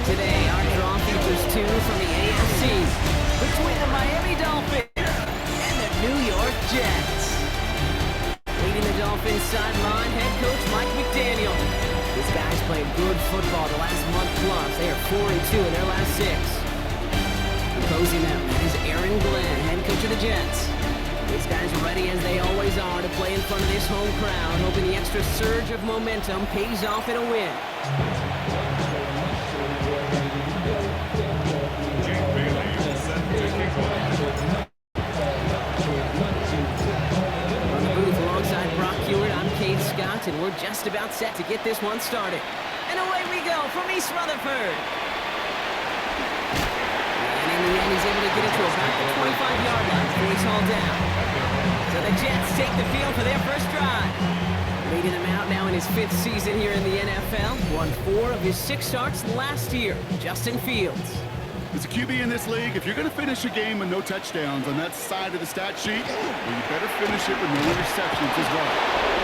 Today, our draw features two from the AFC, between the Miami Dolphins and the New York Jets. Leading the Dolphins sideline, head coach Mike McDaniel. These guys played good football the last month plus. They are 4-2 in their last 6. Opposing them is Aaron Glenn, head coach of the Jets. These guys are ready as they always are to play in front of this home crowd, hoping the extra surge of momentum pays off in a win. And we're just about set to get this one started. And away we go from East Rutherford. And in the end, he's able to get it to about the 25-yard line before he's hauled down. So the Jets take the field for their first drive. Leading him out now in his 5th season here in the NFL. Won 4 of his 6 starts last year. Justin Fields. As a QB in this league, if you're going to finish a game with no touchdowns on that side of the stat sheet, well, you better finish it with no interceptions as well.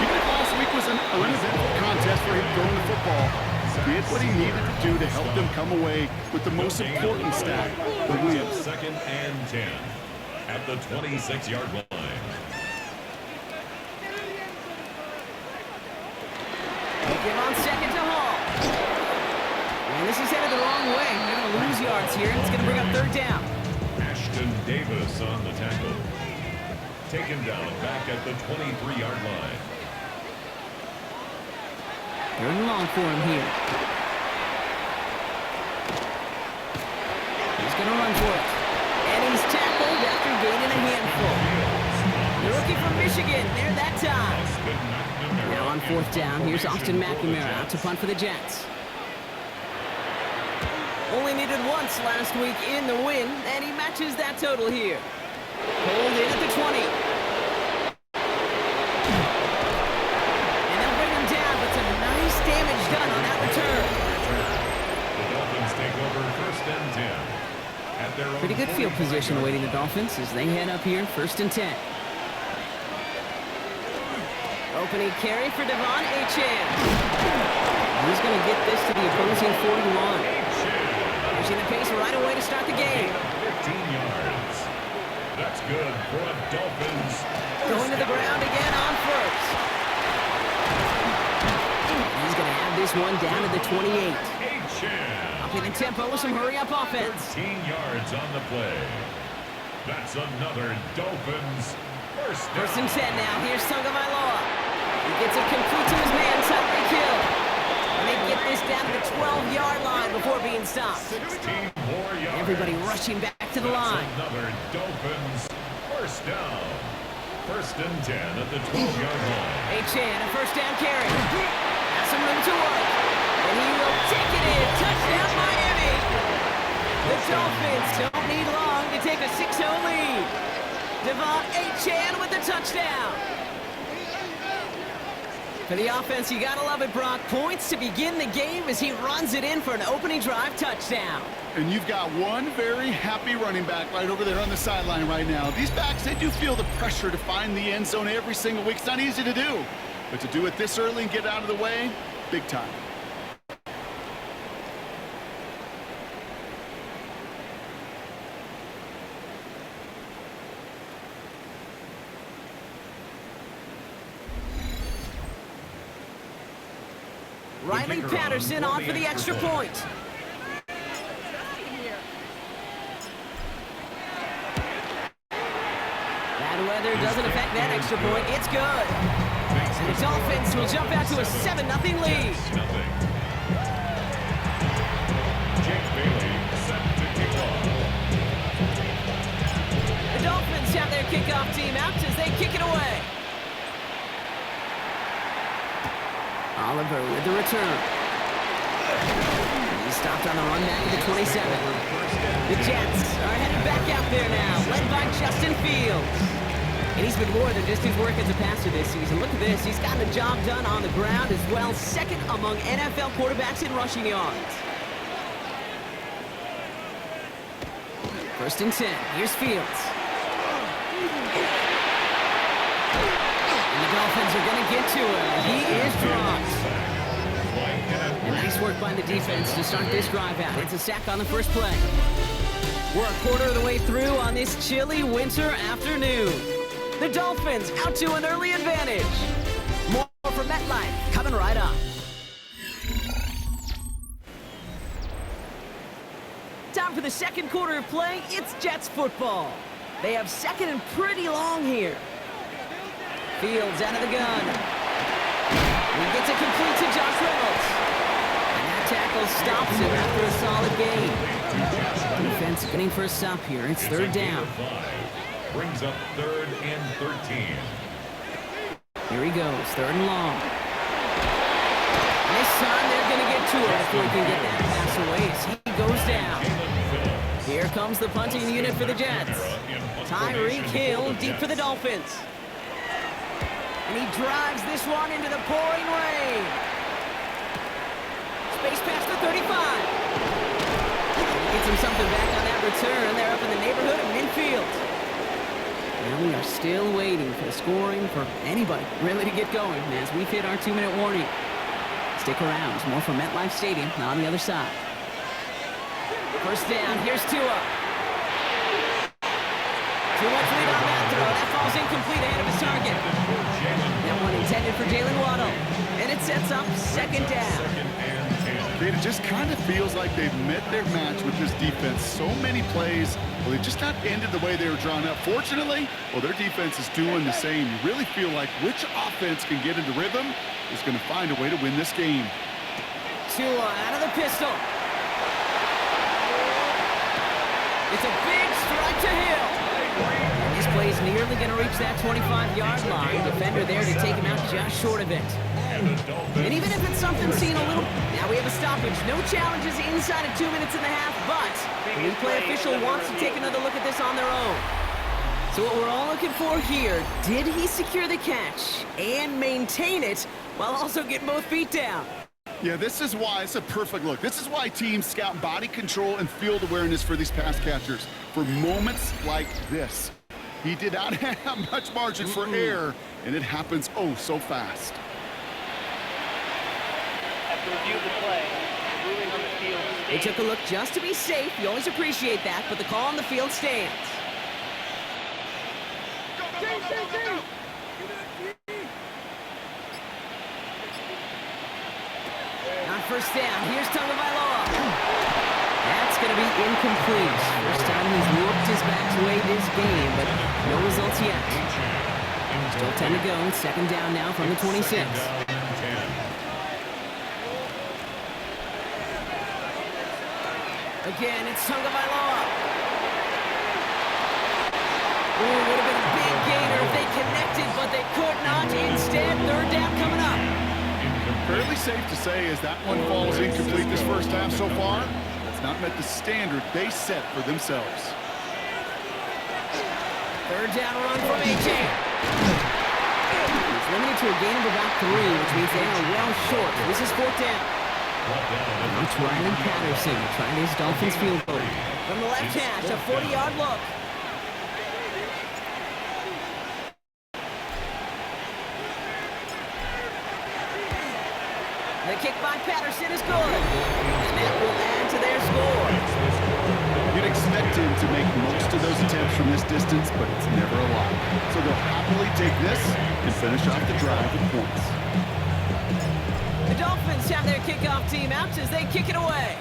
Even if last week was an uneventful contest for him throwing the football, he did what he needed to do to help them come away with the most important stat, the win. 2nd and 10 at the 26-yard line. They give on second to Hall. And this is headed the wrong way. They're going to lose yards here, and it's going to bring up 3rd down. Ashton Davis on the tackle. Taken down back at the 23-yard line. 3rd and long for him here. He's going to run for it. And he's tackled after gaining a handful. The rookie from Michigan, there that time. Now on 4th down, here's Austin McNamara out to punt for the Jets. Only needed once last week in the win, and he matches that total here. Hold in at the 20. And they'll bring him down, but some nice damage done on that return. The Dolphins take over 1st and 10. At their Pretty good field position awaiting the Dolphins as they head up here, 1st and 10. Opening carry for Devon Achane. He's going to get this to the opposing 41. Pushing the pace right away to start the game. 15 yards. That's good for the Dolphins. Going to the ground again on 1st. He's going to have this one down to the 28. Upping the tempo with some hurry-up offense. 13 yards on the play. That's another Dolphins first down. 1st and 10 now. Here's Tagovailoa. He gets it complete to his man, Tyreek Hill. And they get this down to the 12-yard line before being stopped. 16 more yards. Everybody rushing back to the line. Another Dolphins first down. 1st and 10 at the 12-yard line. Achane, a 1st down carry. Has some room to work. And he will take it in. Touchdown, Miami. The Dolphins don't need long to take a 6-0 lead. Devon Achane with the touchdown. For the offense, you gotta love it, Brock. Points to begin the game as he runs it in for an opening drive touchdown. And you've got one very happy running back right over there on the sideline right now. These backs, they do feel the pressure to find the end zone every single week. It's not easy to do. But to do it this early and get out of the way, big time. Riley Patterson on for the extra point. Bad weather doesn't affect that extra point. It's good. And the Dolphins will jump out to a 7-0 lead. Jake Bailey set to kick off. The Dolphins have their kickoff team out as they kick it away. Oliver with the return. He stopped on the run back at the 27. The Jets are headed back out there now, led by Justin Fields. And he's been more than just his work as a passer this season. Look at this. He's gotten the job done on the ground as well. Second among NFL quarterbacks in rushing yards. First and 10. Here's Fields. And the Dolphins are going to get to him. He is dropped. And nice work by the defense to start this drive out. It's a sack on the first play. We're a quarter of the way through on this chilly winter afternoon. The Dolphins out to an early advantage. More from MetLife coming right up. Time for the second quarter of play. It's Jets football. They have second and pretty long here. Fields out of the gun. He gets it complete to Josh Reynolds. And that tackle stops him after a solid gain. Defense getting first stop here. It's third down. Brings up 3rd and 13. Here he goes, 3rd and long. This time they're going to get to it before he can get that pass away as he goes down. Here comes the punting unit for the Jets. Tyreek Hill deep for the Dolphins. And he drives this one into the pouring rain. Space past the 35. He gets him something back on that return. They're up in the neighborhood of midfield. Now we are still waiting for the scoring for anybody really to get going as we've hit our 2-minute warning. Stick around. There's more from MetLife Stadium on the other side. First down. Here's Tua. Too much lead on that throw. That falls incomplete ahead of his target. That one intended for Jalen Waddle. And it sets up second down. It just kind of feels like they've met their match with this defense. So many plays, well, they just not ended the way they were drawn up. Fortunately, well, their defense is doing the same. You really feel like which offense can get into rhythm is going to find a way to win this game. Tua out of the pistol. It's a big strike to Hill. And this play is nearly going to reach that 25-yard line. Defender there to take him out just short of it. And even if it's something seen a little... Now we have a stoppage. No challenges inside of 2 minutes and a half, but the replay official wants to take another look at this on their own. So what we're all looking for here, did he secure the catch and maintain it while also getting both feet down? Yeah, this is why it's a perfect look. This is why teams scout body control and field awareness for these pass catchers. For moments like this. He did not have much margin for error, and it happens oh so fast. Review the play. Ruling on the field. They took a look just to be safe. You always appreciate that, but the call on the field stands. On first down, here's Tagovailoa. That's going to be incomplete. First time he's looked his back way this game, but no results yet. Still 10 to go. Second down now from the 26. Again, it's Tagovailoa. Ooh, would have been a big gainer if they connected, but they could not. Instead, third down coming up. Fairly safe to say as that one falls incomplete this first half so far, it's not met the standard they set for themselves. Third down run from A.J. He's limited to a gain of about 3, which means they are well short. This is fourth down. It's Ryan Patterson trying his Dolphins field goal. From the left hash, a 40-yard look. The kick by Patterson is good. And that will add to their score. You'd expect him to make most of those attempts from this distance, but it's never a lot. So they'll happily take this and finish off the drive with points. The Dolphins have their kickoff team out as they kick it away.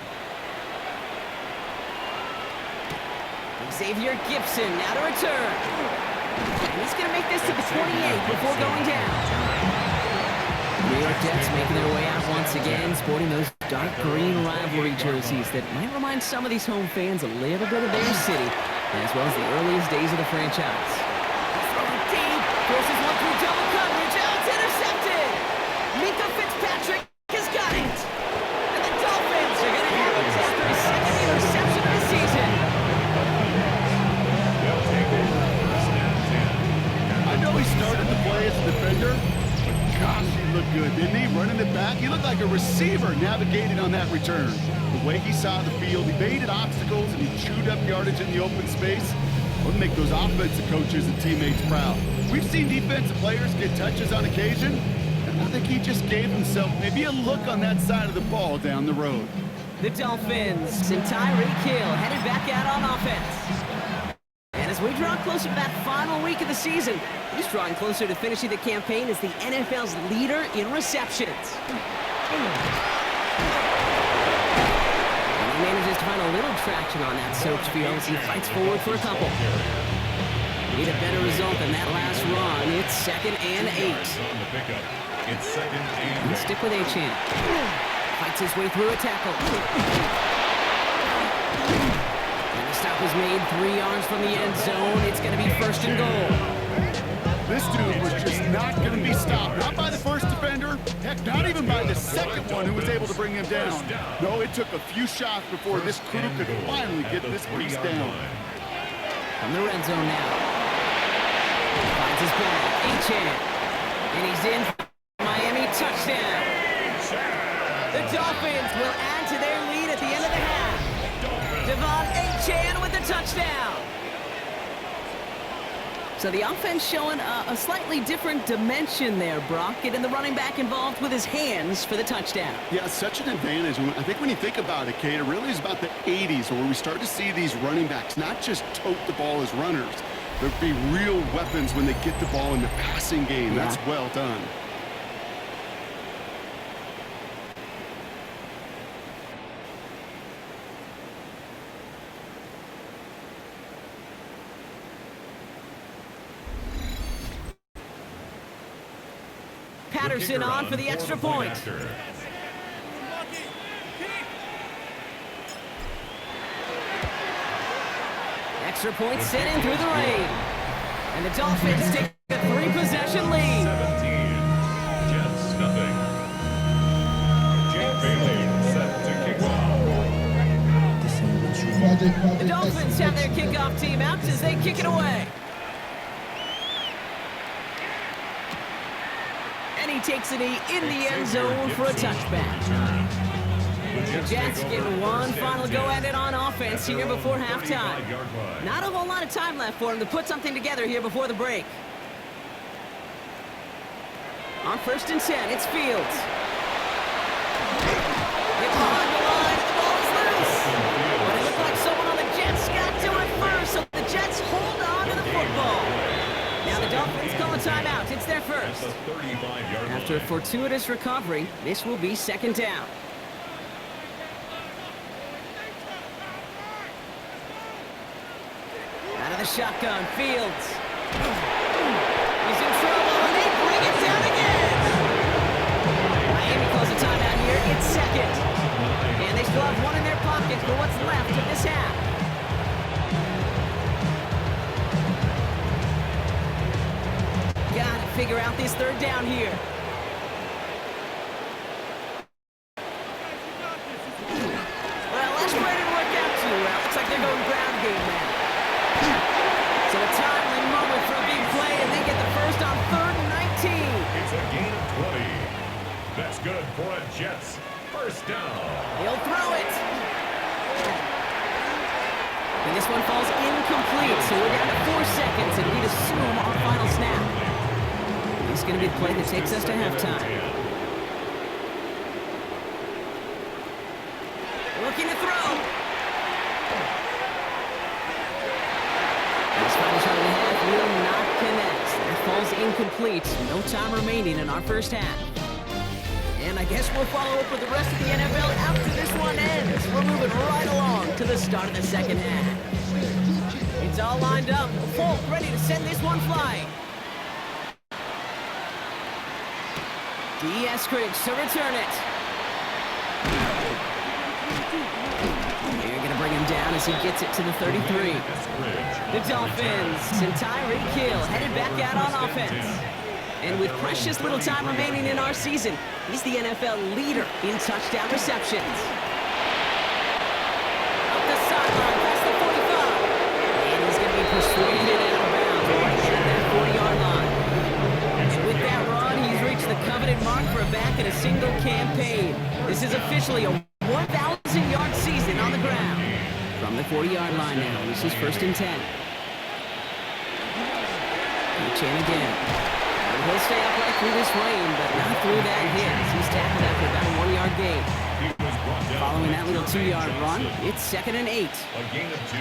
Xavier Gibson now to return. And he's going to make this to the 28 before going down. New York Jets making their way out once again, sporting those dark green rivalry jerseys that might remind some of these home fans a little bit of their city, as well as the earliest days of the franchise. Throwing deep, forces one through double coverage. Oh, it's intercepted! Minka Fitzpatrick has got it! And the Dolphins are going to have it after his second interception of the season. as a defender, but gosh, he looked good, didn't he? Running it back, he looked like a receiver navigating on that return. The way he saw the field, he baited obstacles, and he chewed up yardage in the open space. Would make those offensive coaches and teammates proud. We've seen defensive players get touches on occasion, and I think he just gave himself maybe a look on that side of the ball down the road. The Dolphins and Tyreek Hill headed back out on offense. And as we draw closer to that final week of the season, he's drawing closer to finishing the campaign as the NFL's leader in receptions. He manages to find a little traction on that search field as he fights forward for a couple. Need a better result than that last run. It's 2nd and 8. It's 2nd and 8. Stick with A-Chan. Fights his way through a tackle. And the stop is made 3 yards from the end zone. It's going to be 1st and goal. This dude was just not going to be stopped. Not by the first defender. Heck, not even by the second one who was able to bring him down. No, it took a few shots before this crew could finally get this beast down. From the red zone now. Finds his back. A-Chan. And he's in for Miami touchdown. The Dolphins will add to their lead at the end of the half. Devon A-Chan with the touchdown. So the offense showing a slightly different dimension there, Brock. Getting the running back involved with his hands for the touchdown. Yeah, such an advantage. I think when you think about it, Kate, it really is about the 80s where we start to see these running backs not just tote the ball as runners. There'll be real weapons when they get the ball in the passing game. Yeah. That's well done. Patterson on for the extra point. Extra point sent in through the rain. And the Dolphins take a 3-possession lead. 17. Jets nothing. Jake Bailey set to kick off. The Dolphins have their kickoff team out as they kick it away. And he takes a knee in the end zone for a touchback. The Jets get one final go at it on offense here before halftime. Not a whole lot of time left for him to put something together here before the break. On 1st and 10, it's Fields. It's behind the line, the ball is loose. But it looked like someone on the Jets got to it first, so the Jets hold on to the football. Now the Dolphins call a timeout. It's their first. After a fortuitous recovery, this will be 2nd down. Out of the shotgun, Fields. He's in trouble, and they bring it down again. Miami calls a timeout here. It's 2nd. And they still have one in their pocket for what's left of this half. Gotta figure out this 3rd down here. Well, last play didn't work out too well. Looks like they're going ground game now. So a timely moment for a big play, and they get the first on 3rd and 19. It's a gain of 20. That's good for a Jets. 1st down. He'll throw it. And this one falls incomplete, so we're down to 4 seconds, and we'd assume our final snap. This is going to be the play that takes us to halftime. Looking to throw. This final shot of the half will not connect. That falls incomplete. No time remaining in our first half. And I guess we'll follow up with the rest of the NFL after this one ends. We're moving right along to the start of the 2nd half. It's all lined up. Folk ready to send this one flying. D.S. Criggs to return it. They're going to bring him down as he gets it to the 33. The Dolphins and Tyreek Hill headed back out on offense. And with precious little time remaining in our season, he's the NFL leader in touchdown receptions. Up the sideline, past the 45. And he's going to be persuaded out of bounds right at that 40-yard line. This is officially a 1,000-yard season on the ground. From the 40-yard line now, this is 1st and 10. Chan again. And he'll stay upright through this rain, but not through that hit. He's tackled after about a 1-yard gain. Following that little 2-yard run, it's 2nd and 8. A gain of 2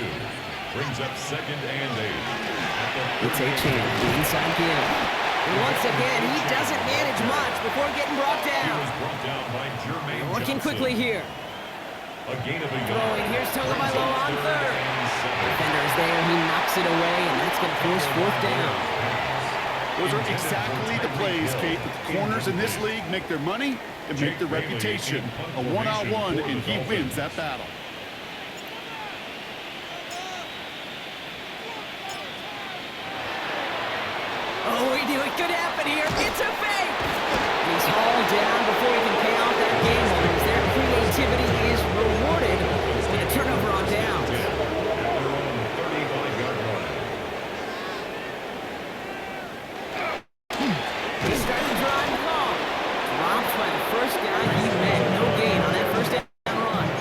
brings up 2nd and 8. It's Chan, the inside give. And once again, he doesn't manage much before getting brought He down. was brought down by Jermaine Working Johnson. quickly here. A gain of a yard. Throwing, here's Tagovailoa on Brings up 3rd. 3rd and 7. Defender is there, he knocks it away, and that's going to force 4th down. Those are exactly the plays, Kate, that the corners in this league make their money and make their reputation. A one-on-one, and he wins that battle. Oh, we knew it could happen here. It's a fake. He's hauled down before he can pay off that game winners. Their creativity is rewarded. And a turnover on downs. At their own 35-yard line. He started to drive long. Dropped by the first guy he met. No gain on that first down run.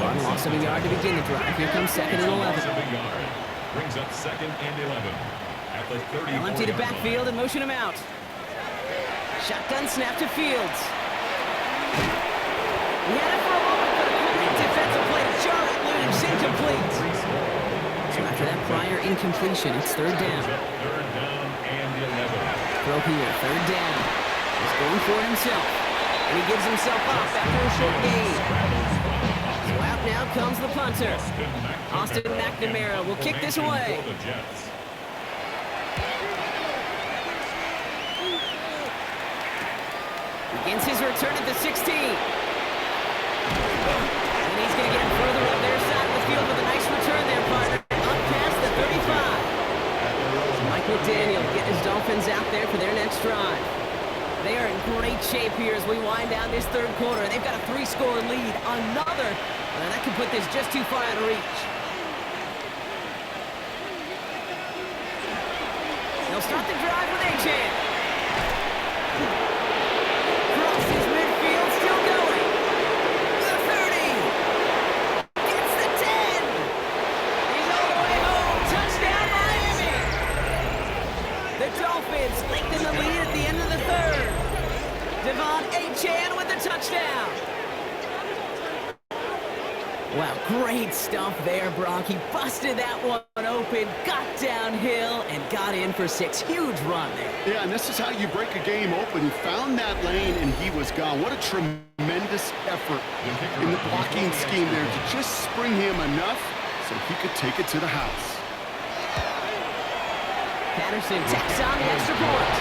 One loss of a yard to begin the drive. Here comes 2nd and 11. Loss of a yard. Brings up 2nd and 11. At the 34-yard They'll empty the backfield and motion him out. Shotgun snap to Fields. He had it for a moment, but a great defensive play to Charlotte Luge. Incomplete. So after that prior incompletion, it's 3rd down. 3rd down and 11. Throw here, 3rd down. He's going for it himself. And he gives himself up after a short gain. So out now comes the punter. Austin McNamara will kick this away. For the Jets. Begins his return at the 16. And he's going to get further up their side of the field with a nice return there, partner. Up past the 35. So Mike McDaniel getting his Dolphins out there for their next drive. They are in great shape here as we wind down this 3rd quarter. They've got a 3-score lead. Another. That could put this just too far out of reach. They'll start the drive with Chan. Crosses midfield, still going. The 30. Gets the 10. He's all the way home. Touchdown, Miami. The Dolphins lengthen the lead at the end of the 3rd. Devon Chan with the touchdown. Wow, great stuff there, Brock. He busted that one open, got downhill, and got in for 6. Huge run there. Yeah, and this is how you break a game open. He found that lane, and he was gone. What a tremendous effort in the blocking scheme there to just spring him enough so he could take it to the house. Patterson tacks on the extra point.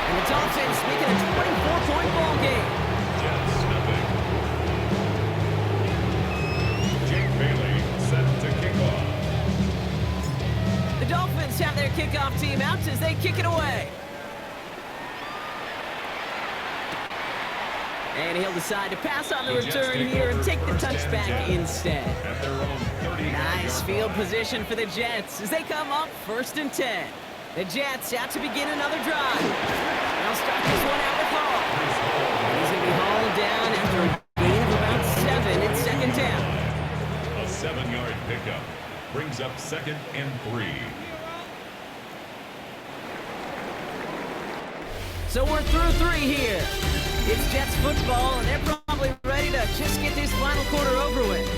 And the Dolphins making a 24-point ball game. Jets nothing. Jake Bailey set to kick off. The Dolphins have their kickoff team out as they kick it away. And he'll decide to pass on the return here and take the touchback instead. At their own 30. Nice field position for the Jets as they come up 1st and 10. The Jets out to begin another drive. They'll start this one out with Hall. He's going to be hauled down after a gain of about 7 in 2nd down. A 7-yard pickup brings up 2nd and 3. So we're through 3 here. It's Jets football, and they're probably ready to just get this final quarter over with.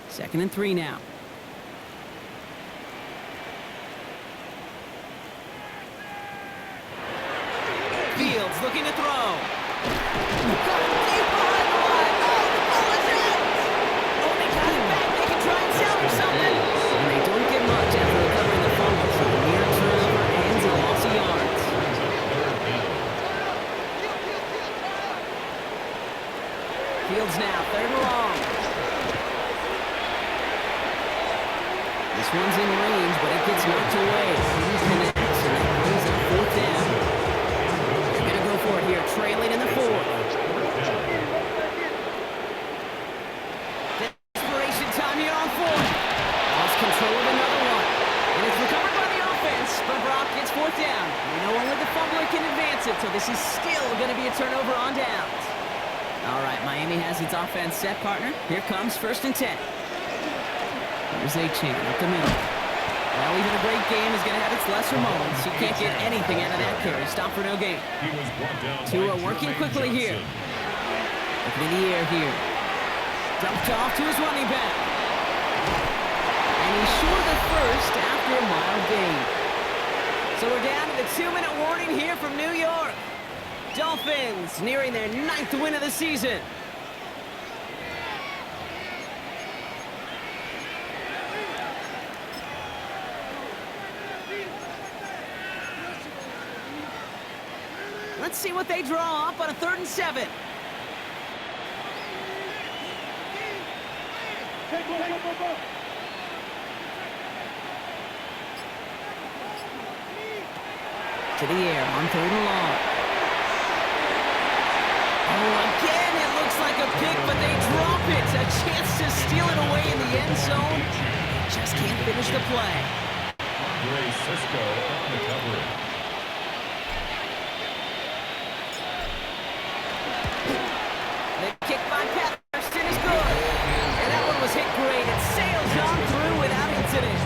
Second and 3 now. Fields looking to throw. Got it deep behind the line. Oh, the ball is out. Oh, they got it back. They can try and salvage something. And they don't get much after recovering the fumble. So near turnover ends in a loss of yards. Fields now, 3rd and long. This one's in range, but it gets knocked away. He connects, and that brings up fourth down. They're going to go for it here, trailing in the fourth. Desperation time here on fourth. Lost control of another one. And it's recovered by the offense, but Brock gets fourth down. We know only the fumbler can advance it, so this is still going to be a turnover on downs. All right, Miami has its offense set, partner. Here comes 1st and 10. Here's A-Chan up the middle. Well, even a great game is going to have its lesser moments. You can't get anything out of that carry. Stop for no gain. Tua working quickly here. Looking in the air here. Dumped off to his running back. And he's short of the first after a mild gain. So we're down to the 2-minute warning here from New York. Dolphins nearing their 9th win of the season. Let's see what they draw up on a 3rd and 7. To the air on 3rd and long. Oh, again, it looks like a pick, but they drop it. A chance to steal it away in the end zone. Just can't finish the play. Ray Cisco on the coverage. The kick by Patterson is good. And that one was hit great. It sails on through without incident.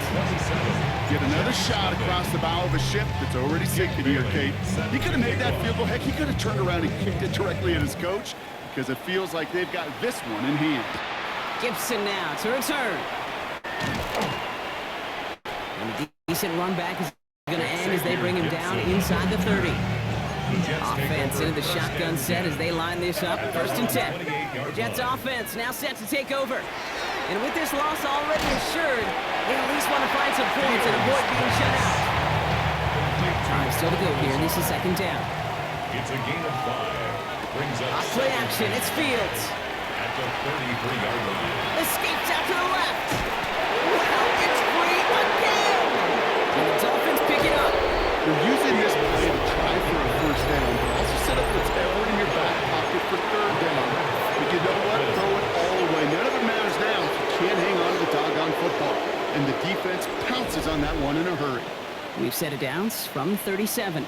Get another shot across the bow of a ship that's already sinking here, Kate. He could have made that field goal. Heck, he could have turned around and kicked it directly at his coach because it feels like they've got this one in hand. Gibson now to return. And a decent run back is going to end as they bring him down inside the 30. Offense into the shotgun set as they line this up. 1st and 10. The Jets offense now set to take over. And with this loss already assured, they at least want to find some points and avoid being shut out. Time still to go here, and this is 2nd down. It's a gain of 5. Brings up Off play action, it's Fields. at the 33-yard line. Escapes out to the left. Wow, it's free again. And the Dolphins pick it up. They're using this play to try for a 1st down, but also set up what's ever in your back pocket for 3rd down. But you know what? Throw it all away. None of it matters now if you can't hang on to the doggone football. And the defense pounces on that one in a hurry. We've set it downs from 37.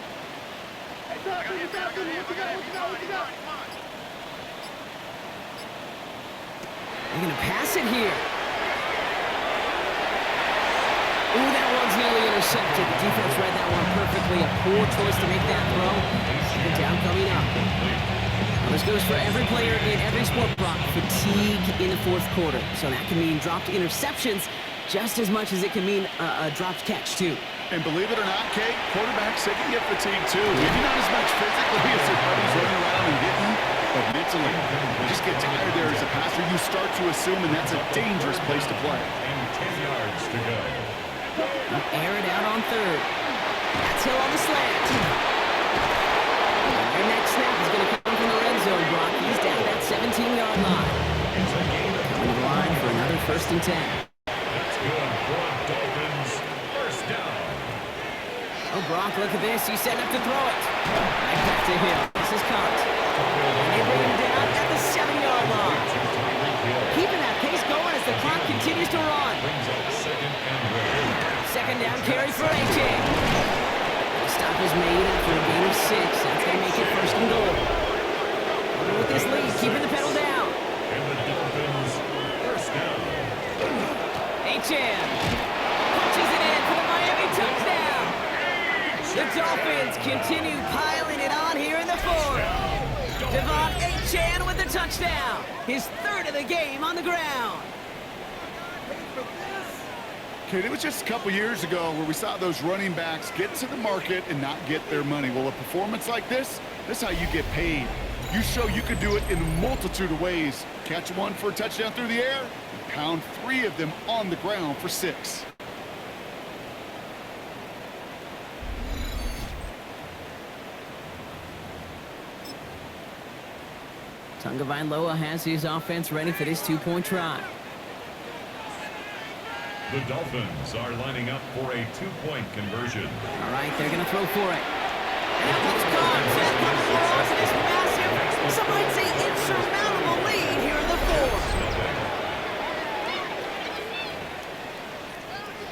They're going to pass it here. Ooh, that one's nearly intercepted. The defense read that one perfectly. A poor choice to make that throw. 2nd down coming up. Now, this goes for every player in every sport, Brock. Fatigue in the 4th quarter. So that can mean dropped interceptions just as much as it can mean a dropped catch, too. And believe it or not, Kate, quarterbacks, they can get fatigued too. Maybe not as much physically as their buddies running around and hitting, but mentally, you just get tired there as a passer. You start to assume, and that's a dangerous place to play. And 10 yards to go. Air it out on 3rd. That's Hill on the slant. Their next snap is going to come from the red zone, Brock. He's down that 17-yard line. Coming to the line for another 1st and 10. That's good for Dolphins. 1st down. Oh, Brock, look at this. He's setting up to throw it. Right back to Hill. This is caught. And they bring him down at the 7-yard line. Keeping that pace going as the clock continues to run. Brings up 2nd and goal. 2nd down carry for A.J. The stop is made after a gain of 6. That's going to make it 1st and goal. With this lead, keeping the pedal down. And the Dolphins 1st down. A.J. punches it in for the Miami touchdown. The Dolphins continue piling it on here in the 4th. Devon A.J. with the touchdown. His 3rd of the game on the ground. Kate, it was just a couple years ago where we saw those running backs get to the market and not get their money. Well, a performance like this is how you get paid. You show you can do it in a multitude of ways. Catch one for a touchdown through the air, and pound 3 of them on the ground for 6. Tagovailoa has his offense ready for this 2-point try. The Dolphins are lining up for a two-point conversion. All right, they're going to throw for it. And that one's caught. That comes across this massive, some might say insurmountable lead here in the fourth.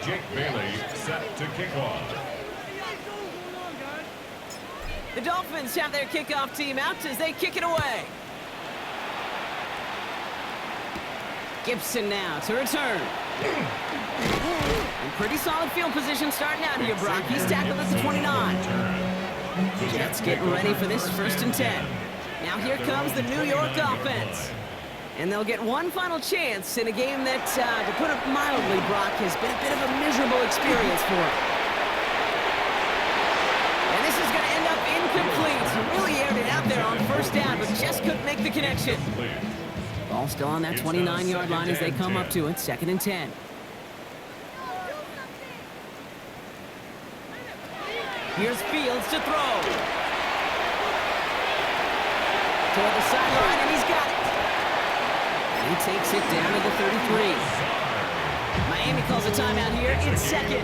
Jake Bailey set to kick off. The Dolphins have their kickoff team out as they kick it away. Gibson now to return. And pretty solid field position starting out here, Brock. He's tackled at the 29. Jets getting ready for this 1st and 10. Now here comes the New York offense. And they'll get one final chance in a game that, to put it mildly, Brock, has been a bit of a miserable experience for him. And this is going to end up incomplete. He really aired it out there on 1st down, but just couldn't make the connection. Ball still on that 29-yard line as they come up to it. 2nd and 10. Here's Fields to throw. Toward the sideline, and he's got it. And he takes it down to the 33. Miami calls a timeout here in 2nd.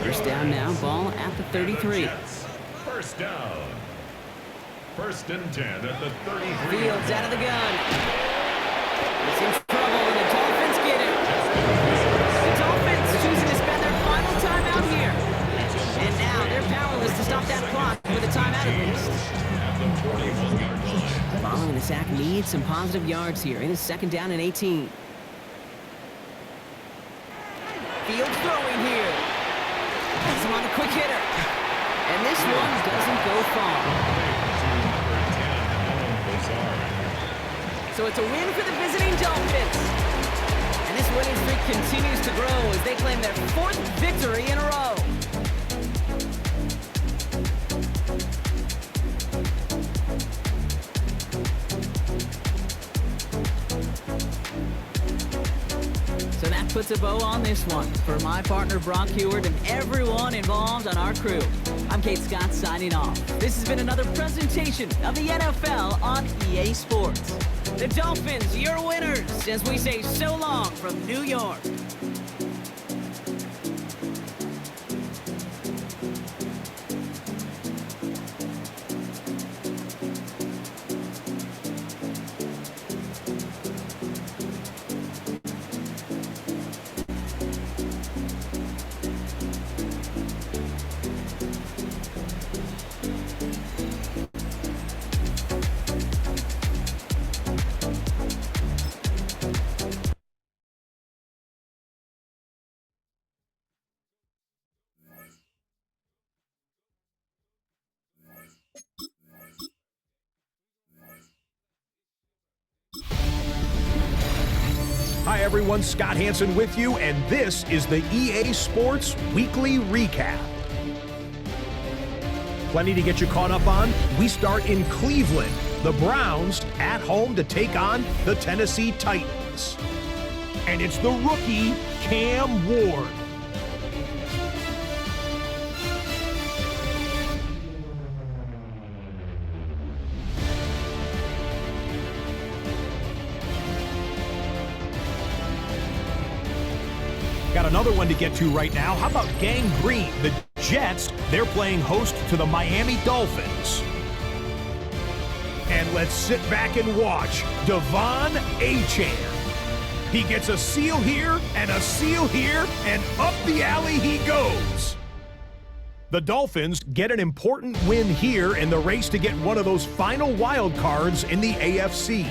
1st down now, ball at the 33. 1st down. 1st and 10 at the 33. Fields out of the gun. He's in trouble, and the Dolphins get him. The Dolphins choosing to spend their final timeout here. And now they're powerless to stop that clock with a timeout at least. Following the sack needs some positive yards here. It is 2nd down and 18. Fields throwing here. He's on the quick hitter. And this one doesn't go far. So it's a win for the visiting Dolphins. And this winning streak continues to grow as they claim their 4th victory in a row. So that puts a bow on this one. For my partner Brock Heward and everyone involved on our crew, I'm Kate Scott signing off. This has been another presentation of the NFL on EA Sports. The Dolphins, your winners, as we say so long from New York. Hi everyone, Scott Hansen with you, and this is the EA Sports Weekly Recap. Plenty to get you caught up on. We start in Cleveland. The Browns at home to take on the Tennessee Titans. And it's the rookie, Cam Ward. Got another one to get to right now. How about Gang Green? The Jets, they're playing host to the Miami Dolphins. And let's sit back and watch Devon Achane. He gets a seal here and a seal here, and up the alley he goes. The Dolphins get an important win here in the race to get one of those final wild cards in the AFC.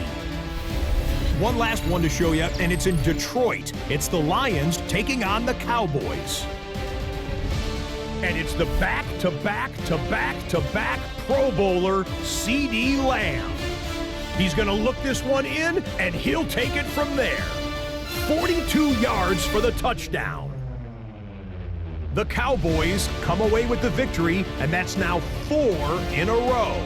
One last one to show you, and it's in Detroit. It's the Lions taking on the Cowboys. And it's the back-to-back-to-back-to-back Pro Bowler, CeeDee Lamb. He's going to look this one in, and he'll take it from there. 42 yards for the touchdown. The Cowboys come away with the victory, and that's now 4 in a row.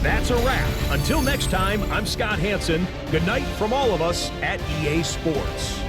That's a wrap. Until next time, I'm Scott Hansen. Good night from all of us at EA Sports.